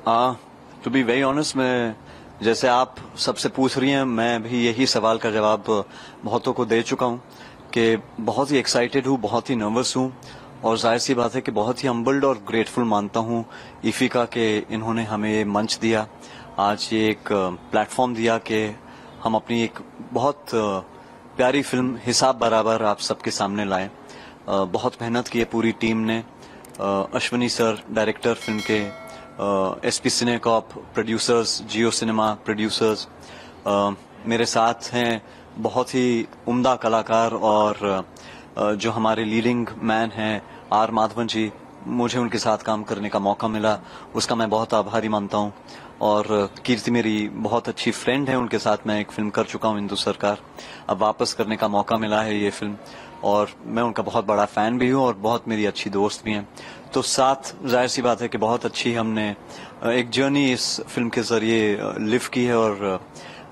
To be very honest, मैं जैसे आप सबसे पूछ रही हैं, मैं भी यही सवाल का जवाब बहुतों को दे चुका हूं कि बहुत ही एक्साइटेड हूं, बहुत ही नर्वस हूं और जाहिर सी बात है कि बहुत ही हम्बल्ड और ग्रेटफुल मानता हूं इफिका के इन्होंने हमें ये मंच दिया, आज ये एक प्लेटफॉर्म दिया कि हम अपनी एक बहुत प्यारी फिल्म हिसाब बराबर आप सबके सामने लाएं। बहुत मेहनत की है पूरी टीम ने। अश्वनी सर डायरेक्टर फिल्म के, एसपी सिनेकॉप प्रोड्यूसर्स, जियो सिनेमा प्रोड्यूसर्स, मेरे साथ हैं बहुत ही उम्दा कलाकार और जो हमारे लीडिंग मैन हैं आर माधवन जी, मुझे उनके साथ काम करने का मौका मिला, उसका मैं बहुत आभारी मानता हूं। और कीर्ति मेरी बहुत अच्छी फ्रेंड है, उनके साथ मैं एक फिल्म कर चुका हूं हिंदू सरकार, अब वापस करने का मौका मिला है ये फिल्म और मैं उनका बहुत बड़ा फैन भी हूं और बहुत मेरी अच्छी दोस्त भी हैं। तो साथ जाहिर सी बात है कि बहुत अच्छी हमने एक जर्नी इस फिल्म के जरिए लिव की है और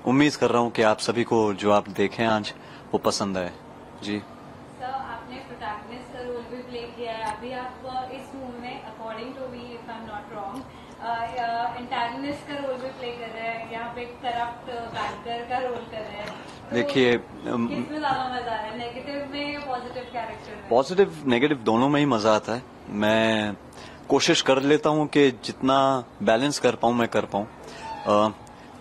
उम्मीद कर रहा हूं कि आप सभी को जो आप देखें आज वो पसंद आए। जी सर, आपने प्रोटैगनिस्ट का रोल भी प्ले किया है, अभी आप इस मूवी में according to me if I am not wrong antagonist का रोल भी प्ले कर रहे हैं, यहाँ पे एक करप्ट बैंकर का रोल कर रहे हैं। देखिए, किसमें ज्यादा मजा आ रहा है, नेगेटिव में या पॉजिटिव कैरेक्टर में? पॉजिटिव नेगेटिव दोनों में ही मजा आता है। मैं कोशिश कर लेता हूं कि जितना बैलेंस कर पाऊं मैं कर पाऊं।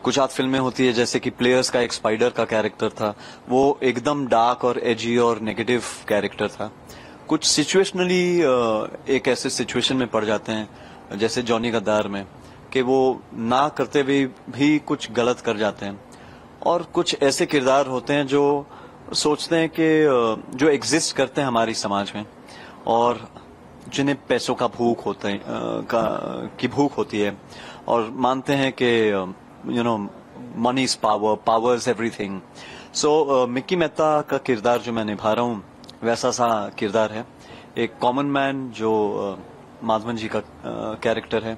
कुछ आध फिल्में होती है जैसे कि प्लेयर्स का एक स्पाइडर का कैरेक्टर था, वो एकदम डार्क और एजी और नेगेटिव कैरेक्टर था। कुछ सिचुएशनली एक ऐसे सिचुएशन में पड़ जाते हैं जैसे जॉनी गद्दार में कि वो ना करते हुए भी कुछ गलत कर जाते हैं और कुछ ऐसे किरदार होते हैं जो सोचते हैं कि जो एग्जिस्ट करते हैं हमारी समाज में और जिन्हें पैसों का भूख होता है की भूख होती है और मानते हैं कि money is power, power is everything. So Mickey Mehta का किरदार जो मैं निभा रहा हूं वैसा सा किरदार है, एक कॉमन मैन जो माधवन जी का कैरेक्टर है,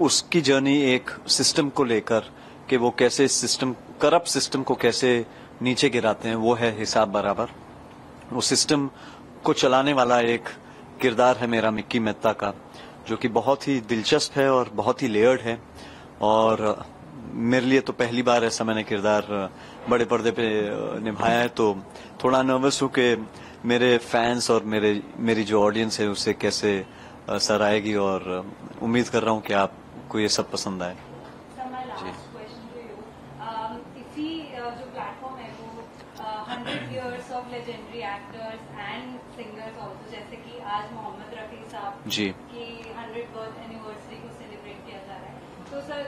उसकी जर्नी एक सिस्टम को लेकर कि वो कैसे सिस्टम, करप्ट सिस्टम को कैसे नीचे गिराते हैं, वो है हिसाब बराबर। वो सिस्टम को चलाने वाला एक किरदार है मेरा मिक्की मेहता का, जो कि बहुत ही दिलचस्प है और बहुत ही लेयर्ड है और मेरे लिए तो पहली बार ऐसा मैंने किरदार बड़े पर्दे पे निभाया है, तो थोड़ा नर्वस हूं कि मेरे फैंस और मेरी जो ऑडियंस है उसे कैसे सराहेगी और उम्मीद कर रहा हूं कि आपको ये सब पसंद आए। इसी जो प्लेटफॉर्म है वो 100 years of legendary actors and singers also, जैसे कि आज मोहम्मद रफी साहब जी की 100th बर्थ एनिवर्सरी को सेलिब्रेट किया जा रहा है। तो सर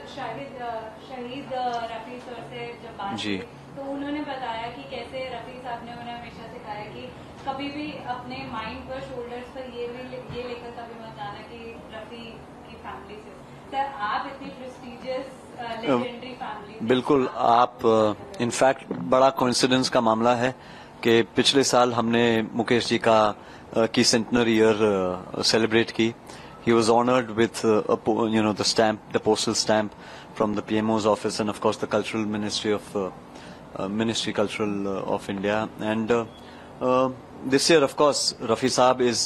शहीद रफी सर से जब बात जी की तो उन्होंने बताया कि कैसे रफी साहब ने उन्हें हमेशा सिखाया कि कभी भी अपने माइंड पर, शोल्डर्स पर ये लेकर कभी मत जाना कि रफी की फैमिली से। सर, आप इतनी प्रेस्टिजियस लेजेंडरी फैमिली, बिल्कुल आप इनफैक्ट बड़ा कोइंसिडेंस का मामला है कि पिछले साल हमने मुकेश जी का की सेंटनरी ईयर सेलिब्रेट की। He was honored with, the stamp, the postal stamp from the PMO's office and of course the Cultural Ministry of India. And this year, of course, Rafi Saab is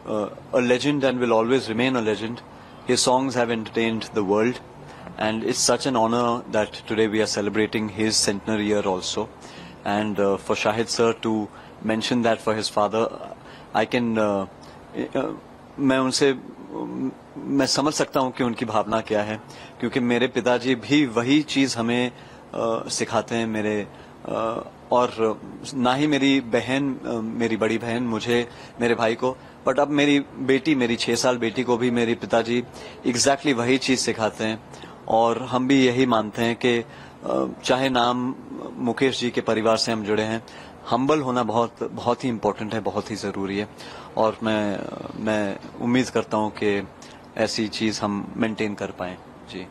a legend and will always remain a legend. His songs have entertained the world, and it's such an honor that today we are celebrating his centenary year also. And for Shahid sir to mention that for his father, I can, मैं समझ सकता हूं कि उनकी भावना क्या है, क्योंकि मेरे पिताजी भी वही चीज हमें सिखाते हैं मेरे और ना ही मेरी बहन, मेरी बड़ी बहन मुझे, मेरे भाई को, बट अब मेरी बेटी, मेरी 6 साल बेटी को भी मेरी पिताजी एग्जैक्टली वही चीज सिखाते हैं और हम भी यही मानते हैं कि चाहे नाम मुकेश जी के परिवार से हम जुड़े हैं, हम्बल होना बहुत ही इम्पोर्टेंट है, बहुत ही जरूरी है और मैं उम्मीद करता हूं कि ऐसी चीज हम मेंटेन कर पाएं। जी।